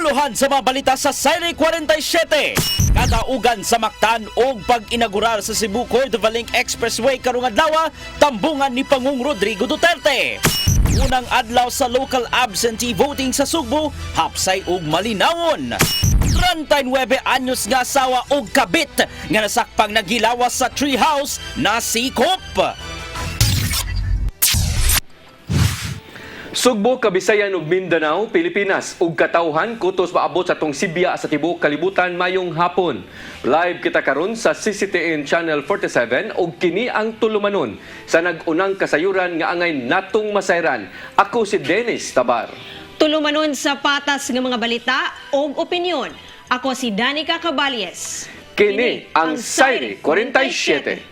Puluhan sa mga balita sa Sire 47. Kadaugan sa Mactan o pag-inaugurar sa Cebu Cordova Link Expressway karong adlaw, tambungan ni Pangulong Rodrigo Duterte. Unang adlaw sa local absentee voting sa Sugbo, hapsay ug malinawon. 39 anyos nga asawa og kabit nga nasakpang nagilawas sa treehouse na sikop. Sugbo, Kabisayan ug Mindanao, Pilipinas ug katawhan kutos maabot sa tong Sibya sa tibuok kalibutan mayong hapon. Live kita karon sa CCTN Channel 47 ug kini ang tulumanon sa nag-unang kasayuran nga angay natong masayran. Ako si Dennis Tabar. Tulumanon sa patas nga mga balita ug opinyon. Ako si Danica Caballes. Kini ang Sire 47.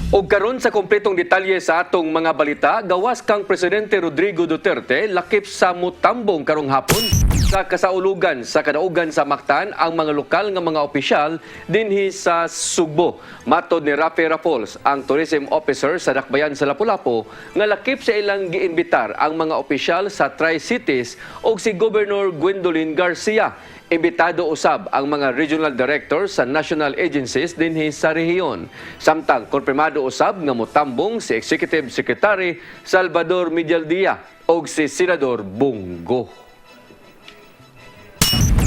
Og karon sa kompletong detalye sa atong mga balita, gawas kang Presidente Rodrigo Duterte lakip sa mutambong karong hapon sa kasaulugan sa kadaugan sa Mactan ang mga lokal nga mga opisyal dinhi sa Sugbo. Matod ni Rafi Rapols, ang tourism officer sa Dakbayan sa Lapu-Lapu, nga lakip sa ilang giinbitar ang mga opisyal sa Tri-Cities ug si Governor Gwendolyn Garcia. Imbitado usab ang mga regional directors sa national agencies dinhi sa rehiyon. Samtang konfirmado usab nga motambong si Executive Secretary Salvador Medialdia ug si Senador Bongo.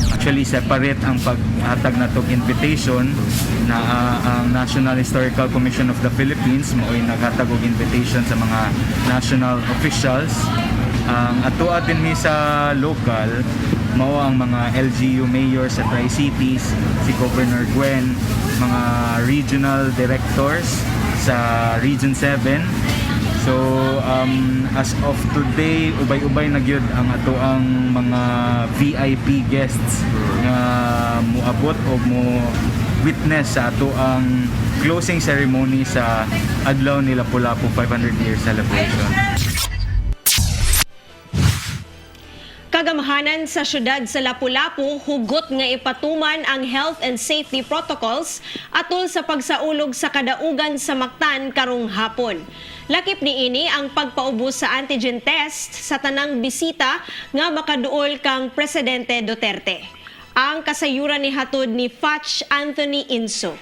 Actually, separate ang paghatag na tog invitation na ang National Historical Commission of the Philippines mao'y naghatag og invitation sa mga national officials. Ang atoa dinhi sa local mao ang mga LGU mayor sa Tri-Cities, si Governor Gwen, mga regional directors sa Region 7. So as of today, ubay-ubay na gyud ang ato ang mga VIP guests nga moabot o mo witness sa ato ang closing ceremony sa adlaw ni Lapu-Lapu 500 year celebration. Kagamhanan sa syudad sa Lapu-Lapu, hugot nga ipatuman ang health and safety protocols atol sa pagsaulog sa kadaugan sa Mactan karong hapon. Lakip niini ang pagpaubos sa antigen test sa tanang bisita nga makaduol kang Presidente Duterte. Ang kasayuran ni hatod ni Fatch Anthony Inso.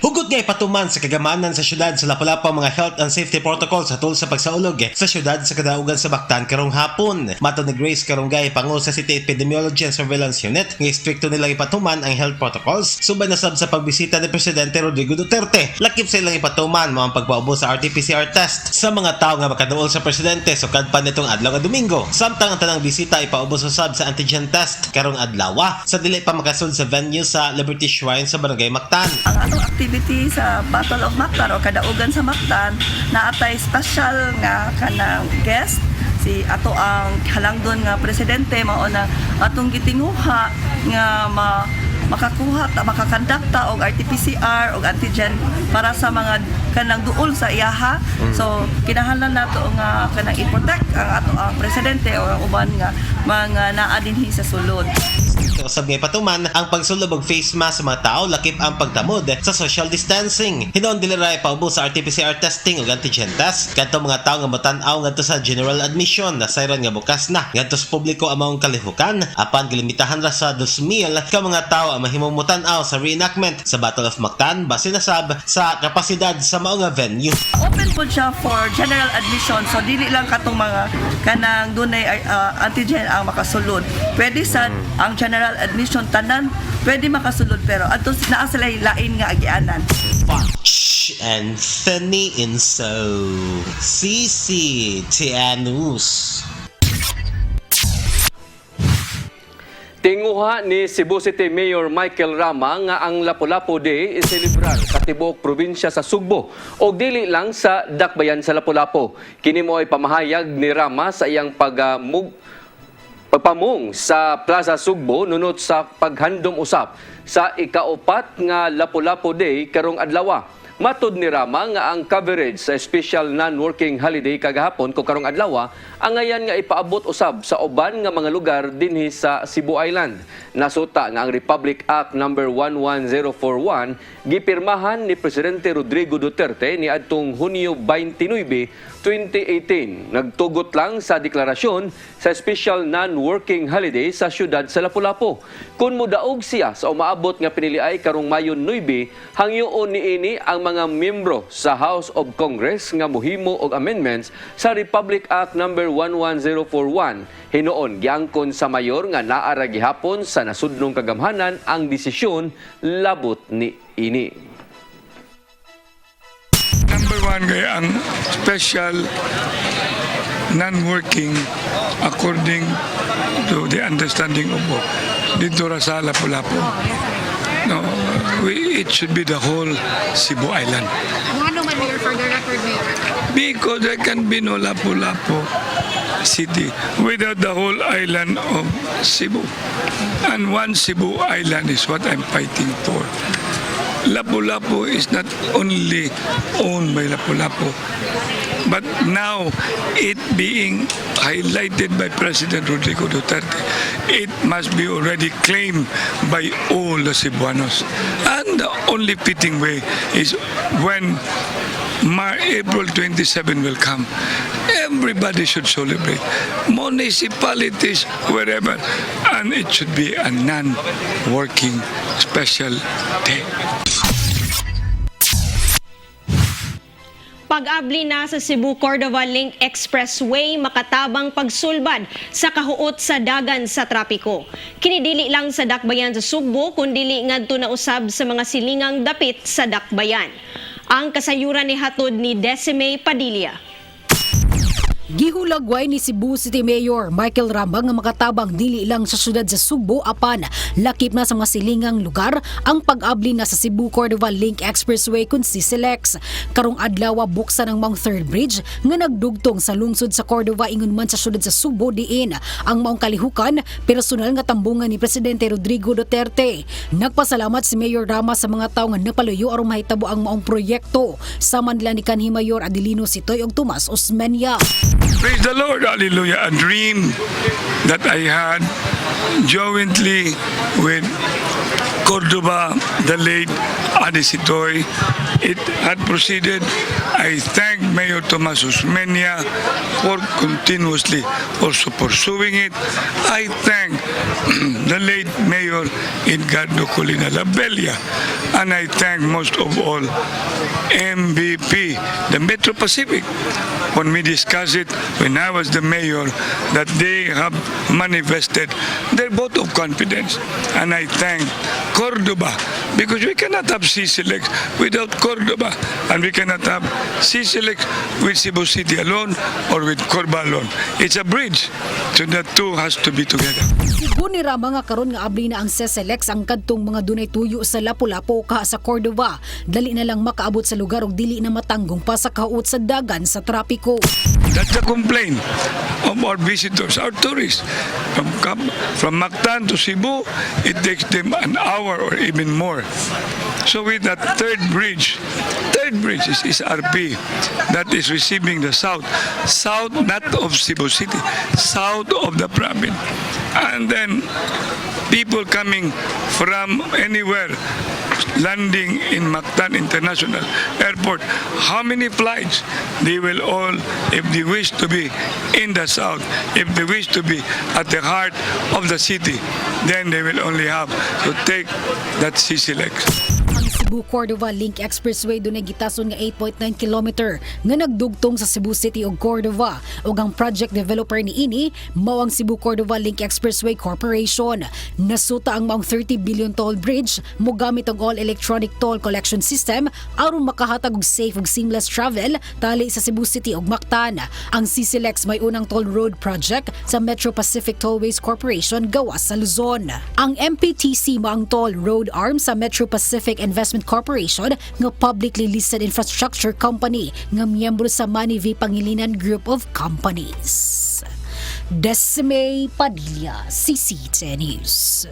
Hugot nga ipatuman sa kagamanan sa syudad sa Lapu-Lapu ang mga health and safety protocols sa sa pagsaulog sa syudad sa kadaugan sa Mactan karong hapon. Matod ni Grace Karunggay, Pangulo sa City Epidemiology and Surveillance Unit, nga istrikto nilang ipatuman ang health protocols subay na sab sa pagbisita ni Presidente Rodrigo Duterte. Lakip sa ilang ipatuman mga pagpaubos sa RT-PCR test sa mga tao nga makaduol sa Presidente sukad pa nitong adlaw nga Domingo. Samtang ang tanang bisita ipaubos usab sa antigen test karong adlaw sa dili pa makasud sa venue sa Liberty Shrine sa Barangay Mactan. Ang atong activity sa Battle of Mactan o kadaugan sa Mactan na atay special nga kanang guest si ato ang halangdon nga presidente mao na atong gitinguha nga makakandakta og RT-PCR og antigen para sa mga kanang duol sa iyaha. So kinahanglan nato nga kanang i-protect ang ato ang presidente o ang uban nga mga naa dinhi sa sulod. Usab nga ipatuman ang pagsulod og face mask sa mga tao lakip ang pagtamod sa social distancing. Hinon dili ra ipaubos sa RT-PCR testing ug antigen test kadto mga tao nga motan-aw ngadto sa general admission na sayron nga bukas na ngadto sa publiko ang maong kalihukan apan gilimitahan ra sa 2,000 ka mga tao ang mahimong motan-aw sa reenactment sa Battle of Mactan base na sab sa kapasidad sa mao nga venue. Open po siya for general admission, so dili lang katong mga kanang dunay antigen ang makasulod. Pwede sa ang general admission tanan pwede makasulod pero adto naa sila lain nga agianan. Fatch Anthony Inso, CCTN News. Tinguha ni Cebu City Mayor Michael Rama nga ang Lapu-Lapu Day iselebrar sa tibuok probinsya sa Sugbo o dili lang sa Dakbayan sa Lapu-Lapu. Kini mo ay pamahayag ni Rama sa iyang Pagpamong sa Plaza Sugbo nunot sa paghandom usap sa ikaupat nga Lapu-Lapu Day karong adlaw. Matud ni Rama nga ang coverage sa special non-working holiday kagahapon kung karong adlaw ang ngayan nga ipaabot usab sa uban nga mga lugar dinhi sa Cebu Island. Nasuta nga ang Republic Act No. 11041 gipirmahan ni Presidente Rodrigo Duterte niadtong Hunyo 29, 2018. Nagtugot lang sa deklarasyon sa special non-working holiday sa siyudad sa Lapu-Lapu. Kung mudaog siya sa umaabot nga piniliay karong Mayo 9, hangyoon niini ang mga miyembro sa House of Congress nga mohimo og amendments sa Republic Act No. 11041. Hinoon giangkon sa mayor nga naara gihapon sa nasudnong kagamhanan ang desisyon labot ni ini. Number one kaya ang special non-working according to the understanding of dito ra sa Lapu-Lapu. No, it should be the whole Cebu Island. Ano man Mayor, for the record, Mayor? Because there can be no Lapu-Lapu city without the whole island of Cebu. And one Cebu Island is what I'm fighting for. Lapu-Lapu is not only owned by Lapu-Lapu, but now it being highlighted by President Rodrigo Duterte, it must be already claimed by all the Cebuanos. And the only fitting way is when April 27 will come. Everybody should celebrate. Municipalities, wherever. And it should be a non-working special day. Pag-abli na sa Cebu-Cordova Link Expressway makatabang pagsulbad sa kahuot sa dagan sa trapiko. Kinidili lang sa dakbayan sa Sugbo kundili ngadto na usab sa mga silingang dapit sa dakbayan. Ang kasayuran ni hatod ni Decime Padilla. Gihulagway ni Cebu City Mayor Michael Rambang nga makatabang dili lang sa syudad sa Sugbo apan lakip na sa mga silingang lugar ang pag-abli na sa Cebu-Cordova Link Expressway kun CCLEX. Karong adlaw buksan ang Mount Third Bridge nga nagdugtong sa lungsod sa Cordova ingon man sa syudad sa Sugbo diin ang maong kalihukan personal nga tambungan ni Presidente Rodrigo Duterte. Nagpasalamat si Mayor Rama sa mga tawo nga napaluyo aron mahitabo ang maong proyekto sama nila ni kanhi Mayor Adelino Sitoy ug Tomas Osmeña. Praise the Lord, hallelujah. A dream that I had jointly with Cordova, the late Adi Sitoy. It had proceeded. I thank Mayor Tomas Osmeña for continuously also pursuing it. I thank the late Mayor Edgardo Colina Labella. And I thank most of all MVP, the Metro Pacific. When we discussed it, when I was the mayor, that they have manifested their vote of confidence. And I thank Cordova, because we cannot have CCLEX without Cordova, and we cannot have CCLEX with Cebu City alone or with Corba alone. It's a bridge, so the two has to be together. Sigun ni Rama nga karon nga abli na ang CCLEX ang kadtong mga dunay tuyo sa Lapu-Lapu kaha sa Cordova. Dali na lang makaabot sa lugar ug dili na matanggong pa sa kahuot sa dagan sa trapiko. That's the complaint of our visitors, our tourists. From Mactan to Cebu, it takes them an hour or even more. So with that third bridge is RP that is receiving the south not of Cebu City, south of the province. And then people coming from anywhere landing in Mactan International Airport, how many flights? They will all, if they wish to be in the south, if they wish to be at the heart of the city, then they will only have to take that CCLEX. Ang Cebu-Cordova Link Expressway dunay gitason nga 8.9 kilometer nga nagdugtong sa Cebu City ug Cordova ug ang project developer niini mao ang Cebu-Cordova Link Expressway Corporation. Nasuta ang maong 30 billion toll bridge mogamit ang all-electronic toll collection system aron makahatag og safe ug seamless travel tali sa Cebu City ug Mactan. Ang CCLEX may unang toll road project sa Metro Pacific Tollways Corporation gawas sa Luzon. Ang MPTC mao ang toll road arm sa Metro Pacific Investment Corporation nga publicly listed infrastructure company nga miyembro sa Manny V. Pangilinan Group of Companies. Desme Padilla, CCTV News.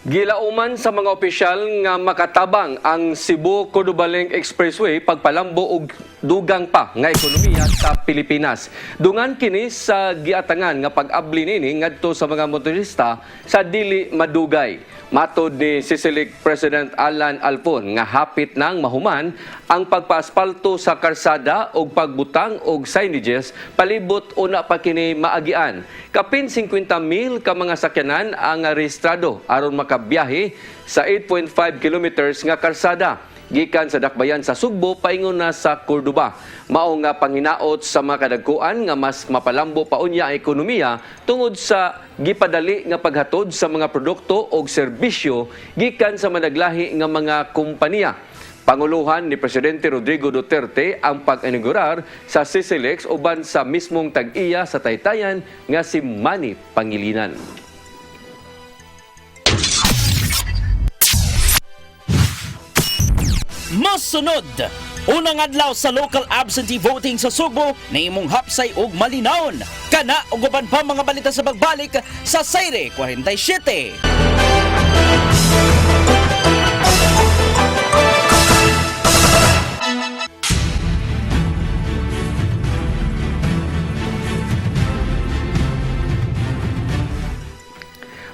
Gilauman sa mga opisyal nga makatabang ang Cebu-Cordova Link Expressway pagpalambo og dugang pa nga ekonomiya sa Pilipinas. Dungan kini sa giatangan nga pag-abli nini ngadto sa mga motorista sa dili madugay. Matod ni CICILIC President Alan Alpon nga hapit nang mahuman ang pagpaaspalto sa karsada o pagbutang og signages palibot una pa kini maagian. Kapin 50,000 ka mga sakyanan ang rehistrado aron makabiyahe sa 8.5 kilometers nga karsada gikan sa dakbayan sa Sugbo paingon na sa Cordova. Mao nga panghinaot sa mga kadagkuan nga mas mapalambo pa unya ang ekonomiya tungod sa gipadali nga paghatod sa mga produkto o serbisyo gikan sa managlahi nga mga kompanya. Panguluhan ni Presidente Rodrigo Duterte ang pag-inaugurar sa CICILIC uban sa mismong tag-iya sa Taytayan nga si Manny Pangilinan. Masunod, unang adlaw sa local absentee voting sa Sugbo na imong hapsay og malinawon. Kana ug uban pa mga balita sa pagbalik sa Sayre 47.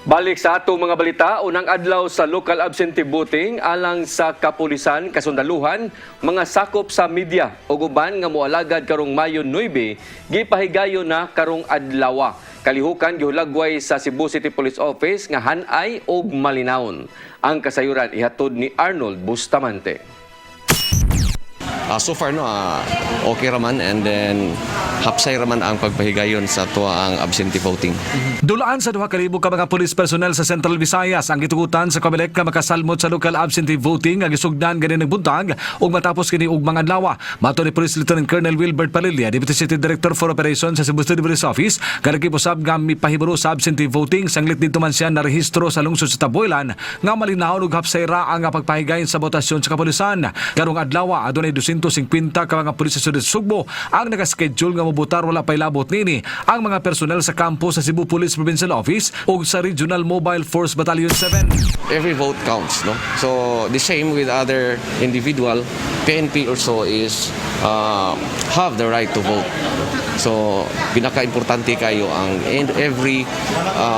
Balik sa atong mga balita, unang adlaw sa local absentee voting alang sa kapulisan, kasundaluhan, mga sakop sa media ug uban nga moalagad karong Mayo 9, gipahigayon na karong adlaw. Kalihukan gihulagway sa Cebu City Police Office nga hanay og malinawon. Ang kasayuran ihatod ni Arnold Bustamante. So far okay raman, and then hapsay raman ang pagpahigayon sa tuwa ang absentee voting. Dulaan sa 2,000 ka mga police personnel sa Central Visayas ang gitugutan sa Comelec nga makasalmot sa local absentee voting nga gisugdan ganin ng buntag ug matapos kini ug mga adlaw. Mato ni Police Lieutenant Colonel Wilbert Palilla, Deputy City Director for Operations sa Cebu City Police Office, kalakip-usab nga mipahibalo sa absentee voting sanglit dito man siya narehistro sa lungsod sa Taboylan nga malinahon ug hapsay ra ang pagpahigayon sa botasyon sa kapulisan. Karong adlaw adunay 250 ka mga pulis sa Sudad Sugbo ang nakaschedule nga mobutar wala pay labot nini ang mga personel sa kampo sa Cebu Police Provincial Office ug sa Regional Mobile Force Battalion 7. Every vote counts, no? So the same with other individual, PNP also is have the right to vote. So pinaka-importante kayo ang every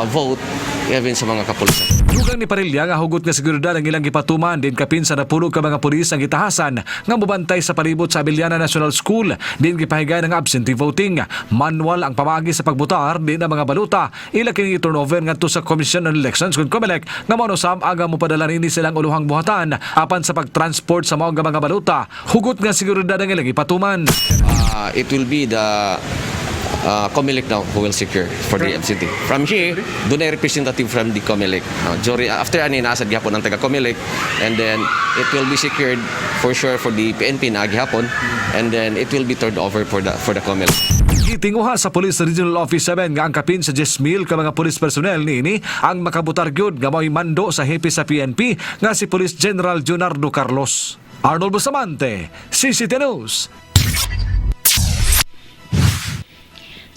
vote even sa mga kapulisan. Dugang ni Parilla nga hugot nga seguridad ang ilang gipatuman din kapin sa napulog ka mga pulis ang gitahasan nga mobantay sa palibot sa Abiliana National School din gipahigay ng absentee voting. Manual ang pamagi sa pagbotar din ang mga baluta ila kini turnover ngadto sa Commission on Elections kun Comelec nga maunusab aga mopadala nini silang uluhang buhatan apan sa pagtransport sa mga baluta. Hugot nga seguridad ang ilang gipatuman. It will be the Comelec now who will secure for the absentee. From here, doon ay representative from the Comelec. After nasad gihapon ang taga Comelec, and then it will be secured for sure for the PNP na gihapon, and then it will be turned over for the Comelec. Gitinguha sa Police Regional Office 7 nga ang kapin sa 10,000 ka mga police personnel niini ang makabutar gyud nga mao'y mando sa hepe sa PNP nga si Police General Leonardo Carlos. Arnold Bustamante, CCTV News.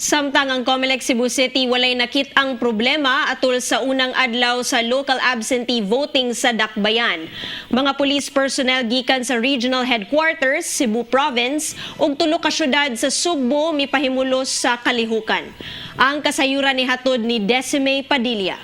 Samtang ang Comelec Cebu City walay nakit-ang problema atol sa unang adlaw sa local absentee voting sa Dakbayan. Mga police personnel gikan sa regional headquarters Cebu Province ug tulo ka syudad sa Sugbo mipahimulos sa kalihukan. Ang kasayuran ni hatod ni Desme Padilla.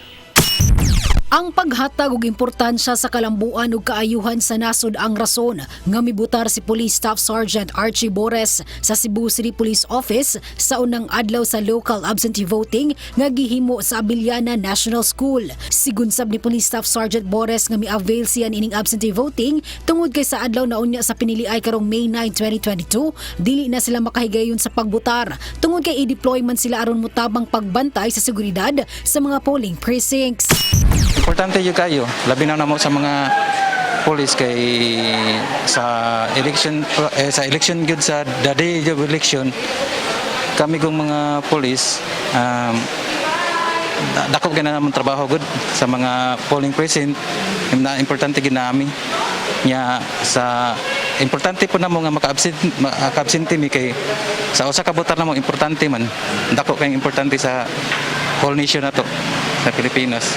Ang paghatag og importansya sa kalambuan ug kaayuhan sa nasod ang rason nga mibutar si Police Staff Sergeant Archie Bores sa Cebu City Police Office sa unang adlaw sa local absentee voting nga gihimo sa Abiliana National School. Sigunsab ni Police Staff Sergeant Bores nga mi-avail siya ining absentee voting tungod kay sa adlaw na unya sa piniliay karong May 9, 2022, dili na sila makahigayon sa pagbutar tungod kay i-deploy man sila aron mutabang pagbantay sa seguridad sa mga polling precincts. Importante yung kayo, labi na namo sa mga police kay sa election good sa the day of election kami kong mga police dako gina namon trabaho good sa mga polling precinct na importante ginami nya sa importante po namo nga maka-absent mi kay Sa usa ka butar na mo importante man. Dako kay importante sa whole nation nato sa Pilipinas.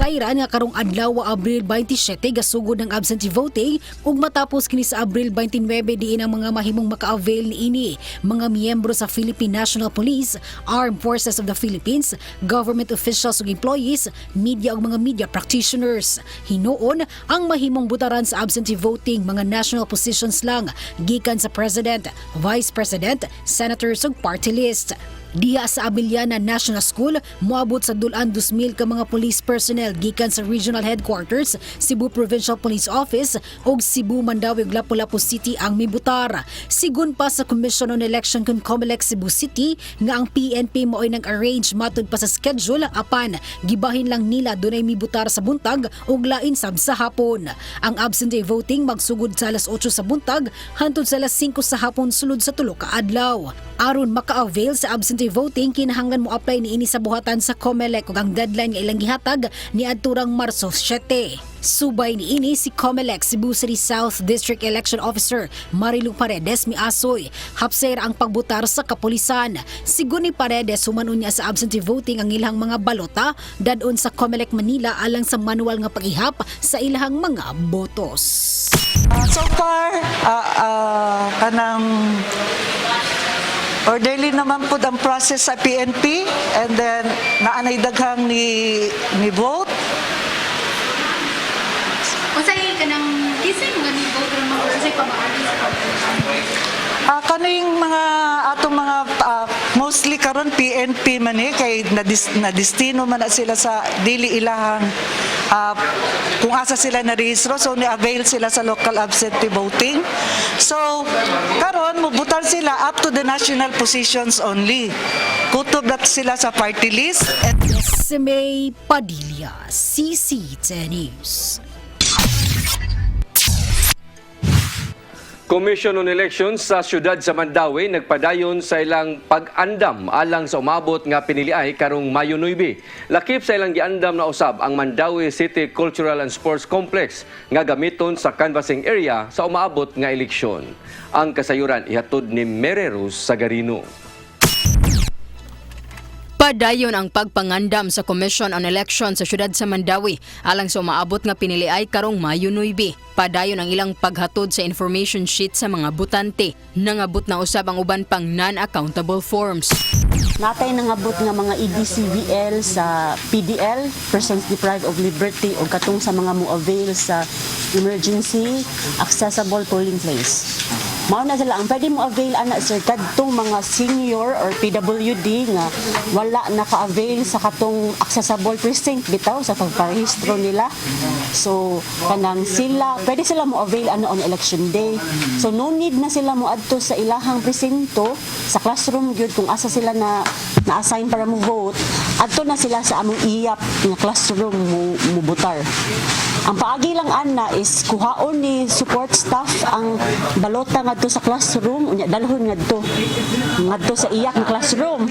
Sayran nga karong adlaw Abril 27 gasugod ng absentee voting ug matapos kini sa Abril 29 diin ang mga mahimong maka-avail niini mga miyembro sa Philippine National Police, Armed Forces of the Philippines, government officials ug employees, media ug mga media practitioners. Hinuon ang mahimong butaran sa absentee voting mga national positions lang gikan sa President, Vice President, Senators ug party list. Diha sa Abiliana National School, moabot sa dulan 2,000 ka mga police personnel gikan sa Regional Headquarters, Cebu Provincial Police Office ug Cebu, Mandawi ug Lapu-Lapu City ang mibutar. Sigun pa sa Commission on Election kon COMELEC Cebu City nga ang PNP mao'y nag-arrange matud pa sa schedule apan gibahin lang nila dunay mibutar sa buntag ug lain sab sa hapon. Ang absentee voting magsugod sa alas 8 sa buntag hangtod sa alas 5 sa hapon sulod sa tulo ka adlaw. Aron maka-avail sa absentee voting, kinahanglan mo apply niini sa buhatan sa COMELEC ug ang deadline nga ilang gihatag niadturang Marso 7. Subay niini si COMELEC Cebu City South District Election Officer Marilu Paredes miasoy hapser ang pagbutar sa kapulisan. Sigun ni Paredes humanon niya sa absentee voting ang ilang mga balota dadon sa COMELEC Manila alang sa manual nga pag-ihap sa ilang mga botos. So far, kanang orderly naman po ang process sa PNP and then naanay daghang ni vote. Unsay kanang kising nga ni vote ra mga unsay pamaagi sa pagboto? Kaning mga atong mga mostly karon PNP man kay na destino man na sila sa dili ilahang kung asa sila na rehistro, so ni-avail sila sa local absentee voting. So karon mubutan sila up to the national positions only. Kutob na sila sa party list. May Padilla, CC10 News. Commission on Elections sa siyudad sa Mandawi nagpadayon sa ilang pag-andam alang sa umabot nga piniliay karong Mayo 9. Lakip sa ilang giandam na usab ang Mandawi City Cultural and Sports Complex nga gamiton sa canvassing area sa umaabot nga eleksyon. Ang kasayuran ihatod ni Mererus Sagarino. Padayon ang pagpangandam sa Commission on Election sa siyudad sa Mandawi alang sa umaabot nga piniliay karong Mayo 9. Padayon ang ilang paghatod sa information sheet sa mga butante. Nangabot na usab ang uban pang non-accountable forms. Natay nangabot nga mga EDCVL sa PDL, Persons Deprived of Liberty o katong sa mga mo-avail sa emergency accessible polling place. Mao na sila ang pwede mo avail ana sir kadtong mga senior or PWD nga wala naka-avail sa katong accessible precinct bitaw sa pagparehistro nila. So kanang sila pwede sila mo avail ana on election day. So no need na sila mo adto sa ilahang presinto sa classroom gyud kung asa sila na-assign para mo vote. Adto na sila sa among iyap nga classroom mo butar. Ang paagi lang ana is kuhaon ni support staff ang balota ngadto sa classroom unya dalhon ngadto sa iyak nga classroom.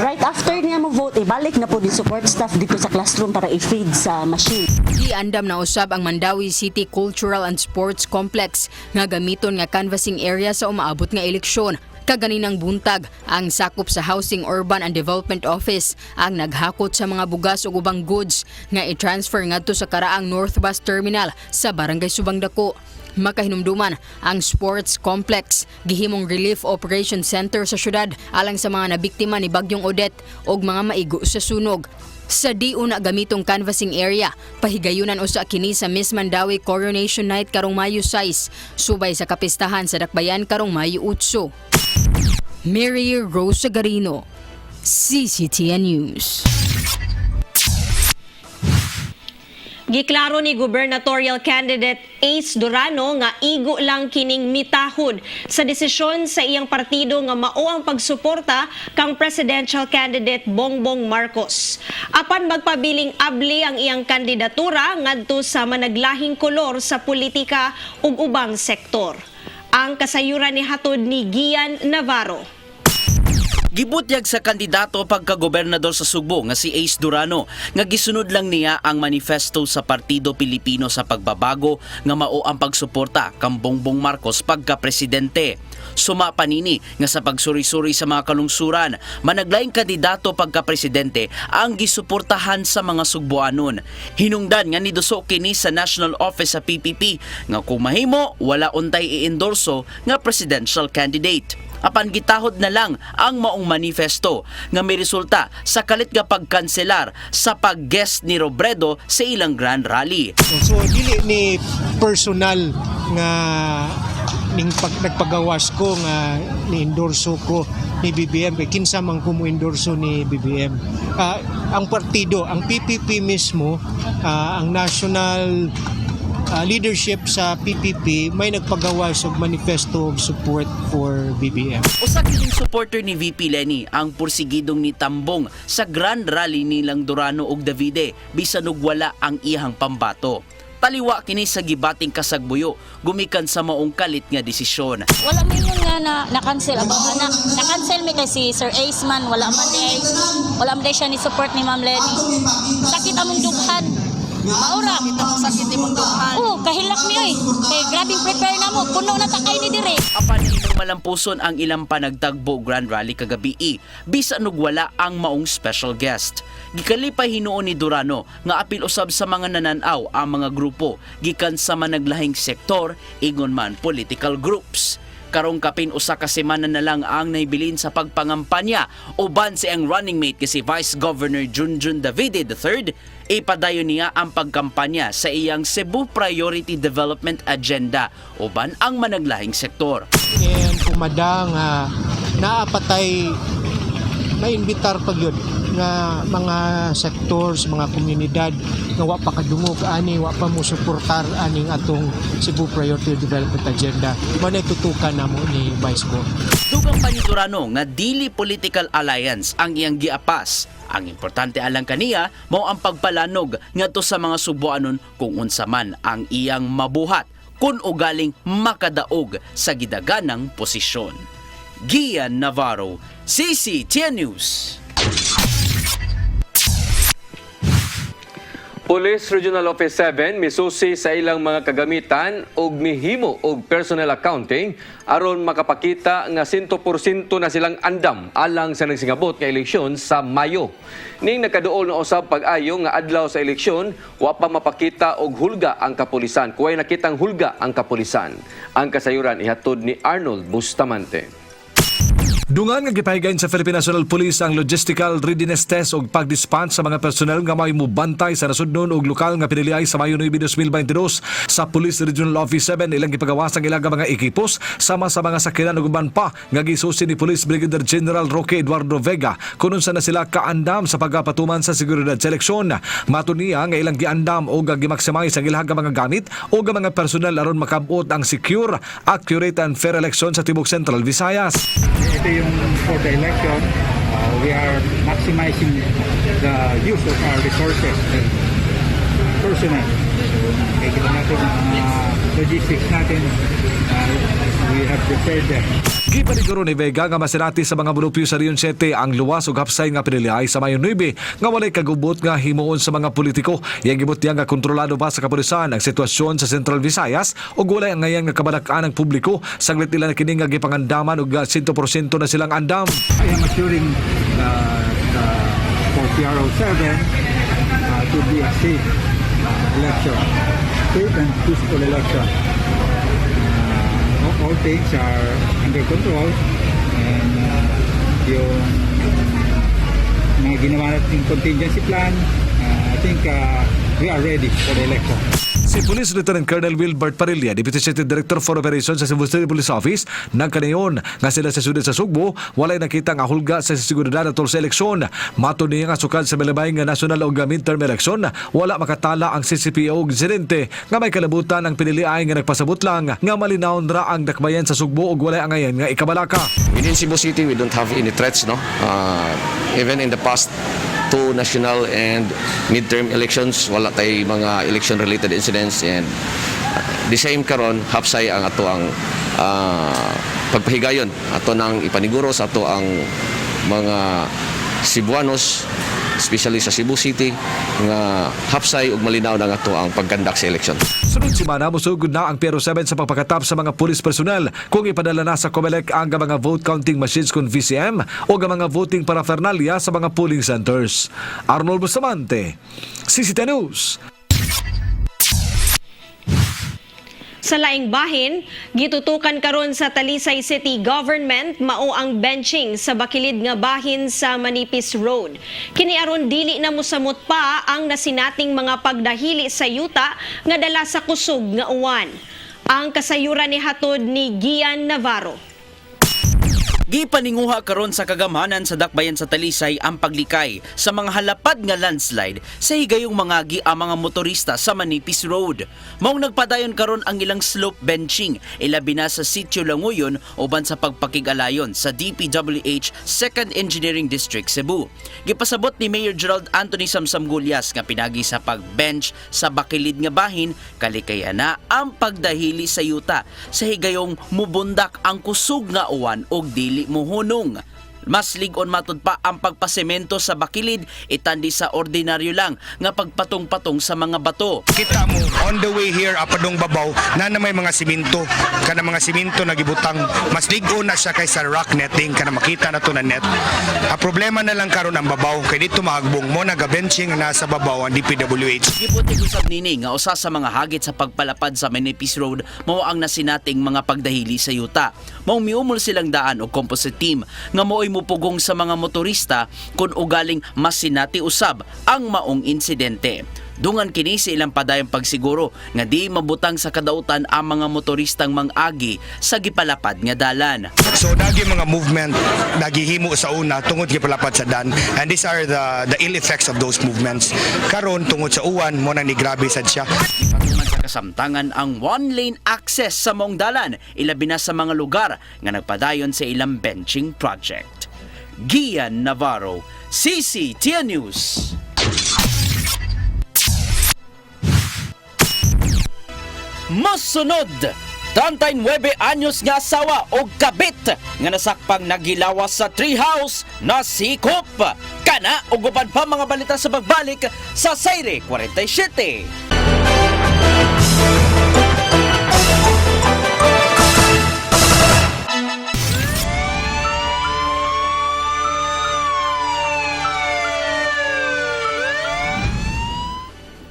Right after niya mo vote ibalik na po ni support staff dito sa classroom para i-feed sa machine. Giandam na usab ang Mandawi City Cultural and Sports Complex nga gamiton nga canvassing area sa umaabot nga eleksyon. Kaganinang buntag, ang sakop sa Housing, Urban and Development Office ang naghakot sa mga bugas o ubang goods nga i-transfer ngadto sa karaang North Bus Terminal sa Barangay Subang Dako. Makahinumduman ang sports complex gihimong relief operation center sa syudad alang sa mga nabiktima ni Bagyong Odette og mga maigo sa sunog. Sa di-una gamitong canvassing area, pahigayunan usa kini sa Miss Mandawi Coronation Night karong Mayo 6, subay sa kapistahan sa Dakbayan karong Mayo 8. Mary Rose Sagarino, CCTN News. Giklaro ni gubernatorial candidate Ace Durano nga igo lang kining mitahod sa desisyon sa iyang partido nga mao ang pagsuporta kang presidential candidate Bongbong Marcos. Apan magpabiling abli ang iyang kandidatura ngadto sa managlahing kolor sa politika ug ubang sektor. Ang kasayuran ni hatod ni Gian Navarro. Gibutyag sa kandidato pagka-gobernador sa Sugbo nga si Ace Durano nga gisunod lang niya ang manifesto sa Partido Pilipino sa Pagbabago nga mao ang pagsuporta kang Bongbong Marcos pagka-presidente. Suma panini nga sa pagsuri-suri sa mga kalungsuran, managlaing kandidato pagka-presidente ang gisuportahan sa mga Sugboanon. Hinungdan nga niduso kini sa National Office sa PPP nga kung mahimo wala untay i-endorso nga presidential candidate. Apan gitahod na lang ang maong manifesto nga may resulta sa kalit nga pagkanselar sa pag-guest ni Robredo sa ilang grand rally. So dili ni personal nga ning nagpagawas ko nga ni-endorso ko ni BBM kay kinsa man ko mo endorso ni BBM. Ang partido, ang PPP mismo, ang national leadership sa PPP may nagpagawas og manifesto of support for BBM. Usa kining supporter ni VP Leni ang pursigidong ni Tambong sa grand rally nilang Durano ug Davide bisan ug wala ang iyang pambato. Taliwa kini sa gibating kasagbuyo gumikan sa maong kalit nga desisyon. Wala man yun nga na-cancel abang anak. Na-cancel mi kay si Sir Ace man wala man day siya ni support ni Ma'am Leni. Sakit among dughan. Maura kita mo sakit imong dughan. Kahilak mi oy. Kay grabing prepare na mo puno na takay ni dire. Apan ilang malampuson ang ilang panagtagbo grand rally kagabi bisan ug wala ang maong special guest. Gikalipay hinuon ni Durano nga apil usab sa mga nananaw ang mga grupo gikan sa managlahing sektor ingon man political groups. Karong kapin usa ka semana na lang ang naibilin sa pagpangampanya uban si ang running mate si Vice Governor Junjun Davide III. Ipadayon niya ang pagkampanya sa iyang Cebu Priority Development Agenda uban ang managlahing sektor. And kumada nga naapatay maimbitar pag yun nga mga sectors, mga komunidad nga wa pa kadungog ani, wa pa mo suportar aning atong Cebu Priority Development Agenda. Manay tutukan namo ni Vice Go. Dugang pa ni Durano nga dili political alliance ang iyang giapas. Ang importante alang kaniya mao ang pagpalanog ngadto sa mga Subuanon kung unsa man ang iyang mabuhat kun ugaling makadaog sa gidaganang posisyon. Gian Navarro, CCTN News. Police Regional Office 7 misusi sa ilang mga kagamitan ug mihimo og personnel accounting aron makapakita nga 100% na silang andam alang sa nagsingabot nga eleksyon sa Mayo. Ning nakaduol na usab pag-ayo nga adlaw sa eleksyon, wa pa mapakita og hulga ang kapulisan. Kuway nakitang hulga ang kapulisan. Ang kasayuran ihatod ni Arnold Bustamante. Dungan nga gipahigayon sa Philippine National Police ang logistical readiness test ug pag-dispatch sa mga personnel nga may mubantay sa nasudnon ug lokal nga piniliay sa Mayo 9, 2022 sa Police Regional Office 7 ilang gipagawas ang ilang mga ekipos sama sa mga sakyanan ug uban pa nga gisusi ni Police Brigadier General Roque Eduardo Vega kunon sa na sila kaandam sa pagpatuman sa seguridad sa eleksyon. Matud niya nga ilang giandam ug gimaksimize ang ilang mga gamit ug mga personnel aron makabot ang secure, accurate and fair election sa Tibok Central Visayas. Yung for the election, we are maximizing the use of our resources and personnel. Kaya kita natin ang logistics natin, we have prepared them. Gipaniguro ni Vega nga masinati sa mga munupyo sa Rion 7 ang luwas ug hapsay nga piniliay sa Mayo 9 nga walay kagubot nga himuon sa mga politiko. Iyang gibutya nga kontrolado pa sa kapulisan ang sitwasyon sa Central Visayas ug walay ang ngayang kabadak-an ng publiko saglit nila na kini nga gipangandaman ug 100% na silang andam. I am assuring for PRO 7 to be a safe election, safe and peaceful election. All things are under control and yung mga ginawa natin contingency plan, I think we are ready for the election. Si Police Lieutenant Colonel Wilbert Parilla, Deputy City Director for Operations sa Cebu City Police Office, nagkanayon nga sila sa sudad sa Sugbo, walay nakita nga hulga sa seguridad atol sa eleksyon. Matud niya nga sukad sa milabay nga national o midterm election, wala makatala ang CCPO o Presidente nga may kalabutan ang piniliay nga nagpasabot lang nga malinawon ra ang dakbayan sa Sugbo ug walay angayan nga ikabalaka. Within Cebu City, we don't have any threats, no? Even in the past 2 national and midterm elections, wala tay mga election-related incidents and the same karon hapsay ang ato ang pagpahigayon ato nang ipaniguro sa ato ang mga Cebuanos, especially sa Cebu City, nga hapsay ug malinaw na nga to ang pagkandak sa eleksyon. Sunod semana, musugod na ang Piero 7 sa pagpakatap sa mga pulis personel kung ipadala na sa COMELEC ang mga vote counting machines kung VCM o ang mga voting paraphernalia sa mga polling centers. Arnold Bustamante, CCTV News. Sa laing bahin, gitutukan karon sa Talisay City Government mao ang benching sa bakilid nga bahin sa Manipis Road. Kini aron dili na mosamot pa ang nasinating mga pagdahili sa yuta nga dala sa kusog nga uwan. Ang kasayuran ni hatod ni Gian Navarro. Gipaninguha karon sa kagamanan sa dakbayan sa Talisay ang paglikay sa mga halapad nga landslide sa higayong mga mga motorista sa Manipis Road. Maong nagpadayon karon ang ilang slope benching ilabi na sa Sitio Languyon uban sa pagpakigalayon sa DPWH 2nd Engineering District Cebu. Gipasabot ni Mayor Gerald Anthony Samsamgulyas nga pinagi sa pagbench sa bakilid nga bahin kalikayan na ang pagdahili sa yuta sa higayong mubundak ang kusog nga uwan og dili muhunong. Mas ligon matud pa ang pagpasemento sa bakilid itandi sa ordinaryo lang nga pagpatong-patong sa mga bato. Kita mo on the way here apadong babaw na may mga siminto kana mga siminto nagibutang mas ligon na siya kaysa rock netting kana makita na to na net. Ang problema na lang karon ang babaw kay dito mahagbong mo nagabenching na sa babaw ang DPWH. Gibuti usab nini nga usa sa mga hagit sa pagpalapad sa Manipis Road mao ang nasinating mga pagdahili sa yuta. Maong miumol silang daan og composite team nga mo'y mupugong sa mga motorista kung ugaling masinati usab ang maong insidente. Dungan kini sa ilang padayong pagsiguro nga di mabutang sa kadautan ang mga motoristang mangagi sa gipalapad nga dalan. So dagi mga movement nagihimo sa una tungod gipalapad sa dan and these are the ill effects of those movements. Karon tungod sa uwan mo nang ni grabe sad siya. Ipatuman sa kasamtangan ang one-lane access sa maong dalan ilabi na sa mga lugar nga nagpadayon sa ilang benching project. Gian Navarro, CCTV News. Masunod, 39 anyos nga asawa o kabit nga nasakpang nagilawas sa treehouse na sikop. Kana ug uban pa mga balita sa pagbalik sa Sayre 47.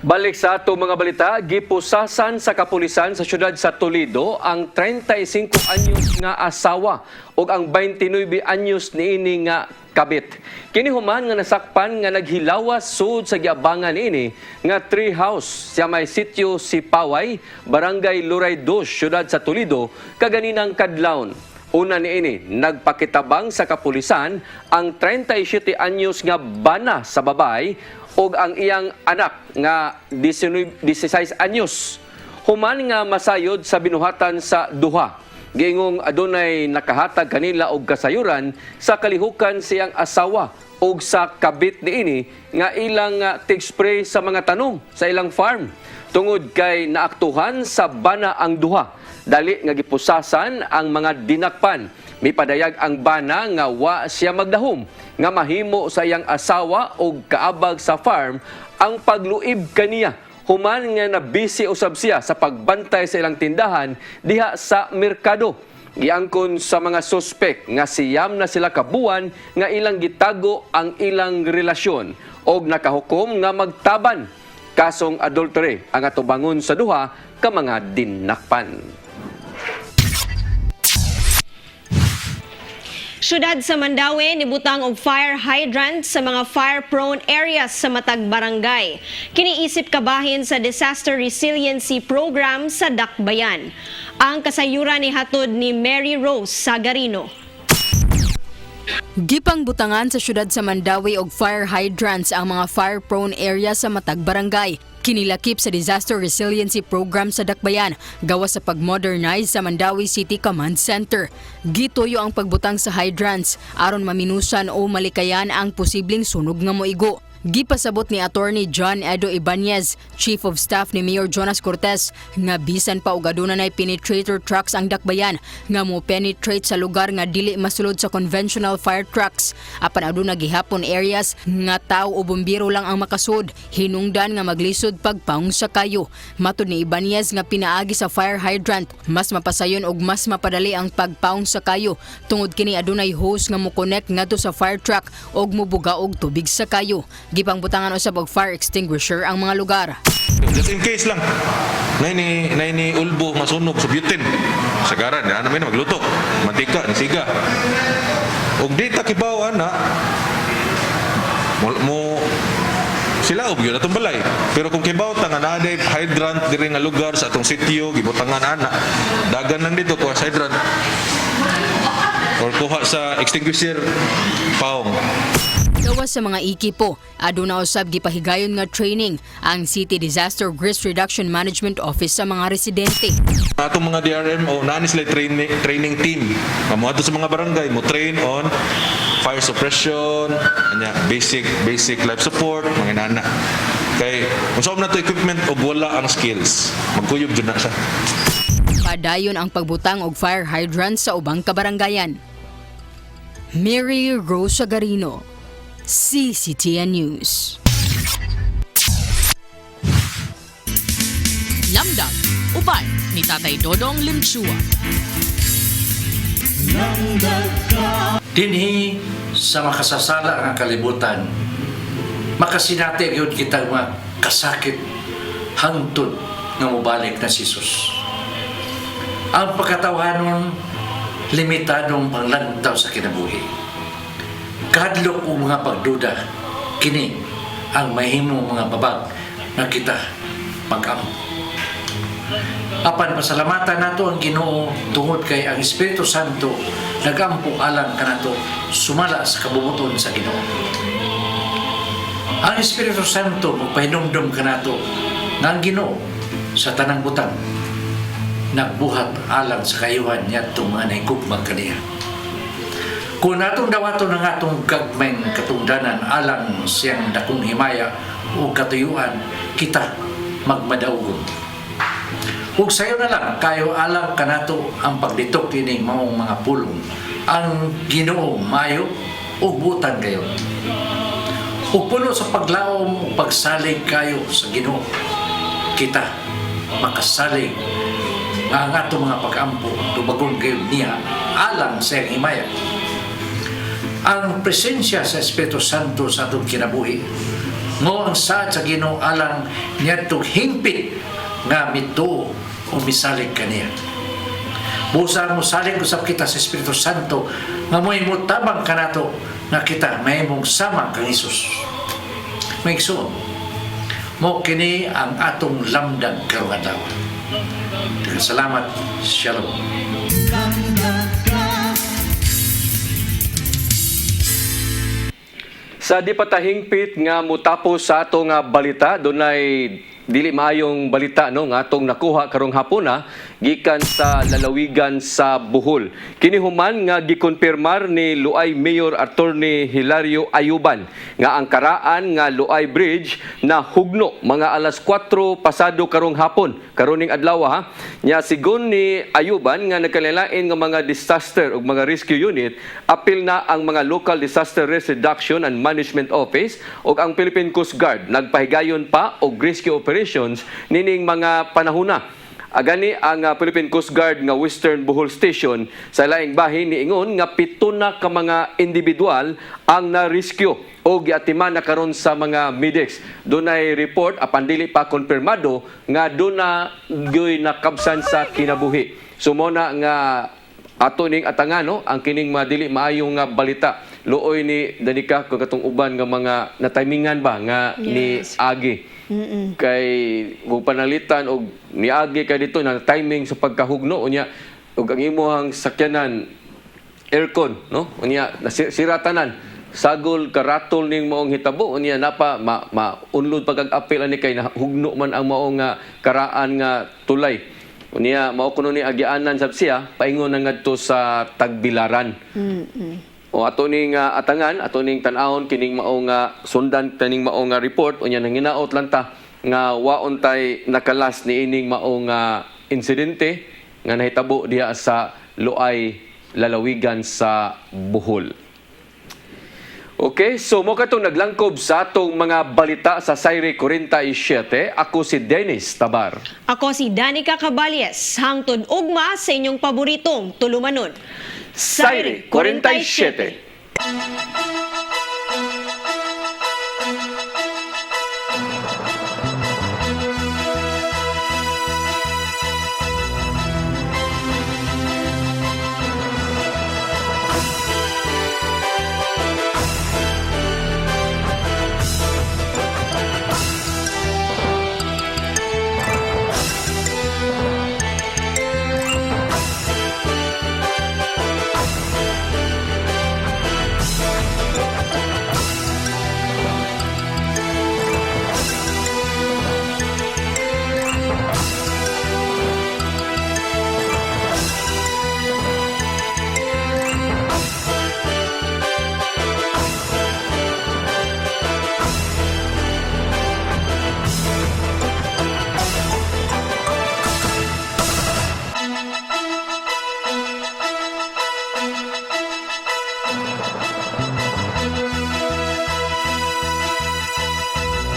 Balik sa ato mga balita, gipusasan sa kapulisan sa syudad sa Toledo ang 35 anyos nga asawa ug ang 29 anyos niini nga kabit. Kini human nga nasakpan nga naghilawas sud sa giabangan niini nga tree house sa may sitio Sipaway, Barangay Luray 2, syudad sa Toledo, kaganinang kadlawon. Una niini, nagpakitabang sa kapulisan ang 37 anyos nga bana sa babay ug ang iyang anak nga 16 anyos. Human nga masayod sa binuhatan sa duha. Giingong adunay nakahatag kanila og kasayuran sa kalihukan siyang asawa ug sa kabit niini nga ilang tig-spray sa mga tanong sa ilang farm. Tungod kay naaktuhan sa bana ang duha, dali nga gipusasan ang mga dinakpan. Mipadayag ang bana nga wa siya magdahom nga mahimo sa iyang asawa o kaabag sa farm ang pagluib kaniya. Human nga nabisi usab siya sa pagbantay sa ilang tindahan diha sa merkado. Giangkon sa mga suspek nga siyam na sila kabuan nga ilang gitago ang ilang relasyon og nakahukom nga magtaban. Kasong adultery ang atubangon sa duha ka mga dinakpan. Syudad sa Mandawi nibutang og fire hydrant sa mga fire-prone areas sa matag barangay. Kiniisip kabahin sa Disaster Resiliency Program sa Dakbayan. Ang kasayuran ni hatod ni Mary Rose Sagarino. Gipang butangan sa syudad sa Mandawi og fire hydrants ang mga fire-prone area sa matag barangay. Kinilakip sa Disaster Resiliency Program sa Dakbayan gawas sa pag-modernize sa Mandawi City Command Center. Gituyo ang pagbutang sa hydrants aron maminusan o malikayan ang posibleng sunog nga moigo. Gipasabot ni Attorney John Edo Ibanez, Chief of Staff ni Mayor Jonas Cortez, nga bisan pa og aduna nay penetrator trucks ang dakbayan nga mo penetrate sa lugar nga dili masulod sa conventional fire trucks. Apan aduna gihapon areas nga tawo o bumbiro lang ang makasud, hinungdan nga maglisod pagpaong sa kayo. Matud ni Ibanez nga pinaagi sa fire hydrant, mas mapasayon og mas mapadali ang pagpaong sa kayo tungod kini adunay hose nga mo connect ngadto sa fire truck og mobuga og tubig sa kayo. Gipangbutangan usab og fire extinguisher ang mga lugar. Just in case lang. Nay ulbo masunog sa butane. Sagaran na namin magluto. Mantika, nisiga. Og di ta kibaw ana. Mo sila og yun atong balay. Pero kung kibaw ta nga naa hydrant diri nga lugar sa atong sitio gibutangan ana. Dagan lang dito kuha sa hydrant. Or kuha sa extinguisher paong. Gawas sa mga ekipo, aduna usab gipahigayon nga training ang City Disaster Risk Reduction Management Office sa mga residente. Atong mga DRM o nani sila training team. Amo ato sa mga barangay mo train on fire suppression, anya basic life support, mga nana. Kay unsa na to equipment og wala ang skills, magkuyog jud na siya. Padayon ang pagbutang og fire hydrant sa ubang kabarangayan. Mary Rosa Garino, CCTN News. Lamdag, uban ni Tatay Dodong Limsua. Dinhi sa makasasala nga kalibutan, makasinati gyud kita nga kasakit hangtod nga mobalik na si Jesus. Ang pagkatawanon limitadong panglantaw sa kinabuhi. Kadlok o mga pagduda, kini ang mahimo mga babag na kita pag-ampo. Apan pasalamatan nato ang Ginoo tungod kay ang Espiritu Santo nagampo alang kanato sumala sa kabubuton sa Ginoo. Ang Espiritu Santo magpahinumdum kanato nga ang Ginoo sa tanang butang nagbuhat alang sa kayuhan niya itong mga naigugmang kaniya. Kung natong dawato ng atong gagmayng katungdanan alang siyang dakong himaya o katuyuan, kita magmadaugon. Ug sayo na lang, kayo alang kanato ang pagditok kining mga pulong. Ang Ginoo mayo ug butan kayo. Ug puno sa paglaom ug pagsalig kayo sa Ginoo. Kita makasalig nga ang atong mga pag-ampo tubagon kayo niya alang sa iyang himaya. Ang presensya sa Espiritu Santo sa atong kinabuhi mo ang saad sa Ginoo alang niyadtong himpit nga mituo o misalig kaniya. Busa mo salig usab kita sa Espiritu Santo nga mo'y mutabang kanato nga kita mahimong sama kang Hesus. Maigsoon mo kini ang atong lamdag karong adlaw. Salamat. Shalom. Sa di patahingpit nga mutapos sa atong balita, dunay dili maayong balita no nga atong nakuha karong hapon gikan sa lalawigan sa Bohol. Kini human nga gikonfirmar ni Luay Mayor Attorney Hilario Ayuban nga ang karaan nga Luay Bridge na hugno mga alas 4 pasado karong hapon karoning adlaw nya sigon ni Ayuban nga nagkalilain nga mga disaster ug mga rescue unit apil na ang mga Local Disaster Risk Reduction and Management Office ug ang Philippine Coast Guard nagpahigayon pa og rescue operations nining mga panahuna. Agani ang Philippine Coast Guard nga Western Bohol Station sa laing bahin niingon nga 7 na ka mga individual ang na-rescue o giatiman na karon sa mga medics. Dunay report apan dili pa konfirmado nga doon na gyoy nakabsan sa kinabuhi. Sumona nga ato ning atangano ang kining madili maayong nga balita luoy ni Danica kung katong uban nga mga natimingan ba nga ni Agi. Kay kung panalitan og niagi kay dito na timing sa pagkahugno unya og ang imong sakyanan aircon no unya siratanan sagol karatol ning maong hitabo unya napa maunlod pag-apil ani kay hugno man ang maong karaan nga tulay unya mao kuno ni agianan sab siya paingon na ngadto sa Tagbilaran. O ato ning atangan, ato ning tan-awon kining mao nga sundan kaning mao nga report unya nang hinaot lang ta nga waon tay nakalas ni ining mao nga insidente nga nahitabo diha sa Luay, lalawigan sa Bohol. Okay, so mo katong naglangkob sa atong mga balita sa Sayre 47. Ako si Dennis Tabar. Ako si Danica Caballes, hangtod ugma sa inyong paboritong tulumanon. Sayre 47.